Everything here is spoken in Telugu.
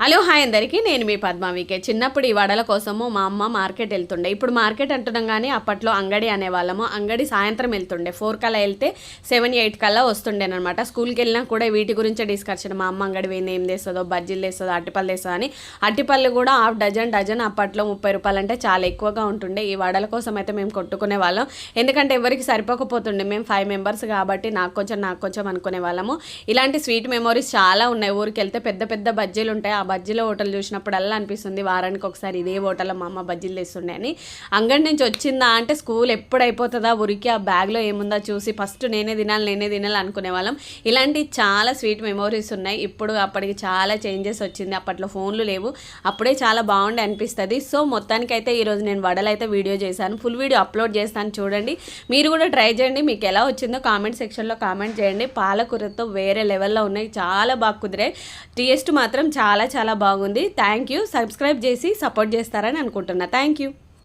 హలో హాయ్ అందరికీ, నేను మీ పద్మావికే. చిన్నప్పుడు ఈ వడల కోసము మా అమ్మ మార్కెట్ వెళ్తుండే. ఇప్పుడు మార్కెట్ అంటున్నాం కానీ అప్పట్లో అంగడి అనేవాళ్ళము. అంగడి సాయంత్రం వెళ్తుండే, 4 కల్లా వెళ్తే 7, 8 కల్లా వస్తుండేనమాట. స్కూల్కి వెళ్ళినా కూడా వీటి గురించే డిస్కషన్. మా అమ్మ అంగడి పోయింది, ఏం తెస్తుందో, బజ్జీలు తెస్తుందో, అట్టిపళ్ళు తెస్తుందో అని. అట్టిపళ్ళు కూడా హాఫ్ డజన్ అప్పట్లో 30 రూపాయలు అంటే చాలా ఎక్కువగా ఉంటుండే. ఈ వడల కోసం అయితే మేము కొట్టుకునే వాళ్ళం, ఎందుకంటే ఎవరికి సరిపోకపోతుండే. మేము 5 మెంబర్స్ కాబట్టి నాకు కొంచెం అనుకునే వాళ్ళము. ఇలాంటి స్వీట్ మెమోరీస్ చాలా ఉన్నాయి. ఊరికి వెళ్తే పెద్ద పెద్ద బజ్జీలు ఉంటాయి. ఆ బజ్జీలో హోటల్ చూసినప్పుడల్లా అనిపిస్తుంది వారానికి ఒకసారి ఇదే హోటల్లో మా అమ్మ బజ్జీలు తెస్తుండే అని. అంగడి నుంచి వచ్చిందా అంటే స్కూల్ ఎప్పుడు అయిపోతుందా ఉరికి ఆ బ్యాగ్లో ఏముందో చూసి ఫస్ట్ నేనే తినాలి అనుకునే వాళ్ళం. ఇలాంటి చాలా స్వీట్ మెమోరీస్ ఉన్నాయి. ఇప్పుడు అప్పటికి చాలా చేంజెస్ వచ్చింది. అప్పట్లో ఫోన్లు లేవు, అప్పుడే చాలా బాగుండే అనిపిస్తుంది. సో మొత్తానికైతే ఈరోజు నేను వడలు అయితే వీడియో చేశాను, ఫుల్ వీడియో అప్లోడ్ చేస్తాను, చూడండి. మీరు కూడా ట్రై చేయండి. మీకు ఎలా వచ్చిందో కామెంట్ సెక్షన్లో కామెంట్ చేయండి. పాలకూరతో వేరే లెవెల్లో ఉన్నాయి, చాలా బాగా కుదిరాయి. టేస్ట్ మాత్రం చాలా బాగుంది. Thank you. సబ్స్క్రైబ్ చేసి సపోర్ట్ చేస్తారని అనుకుంటున్నా. Thank you.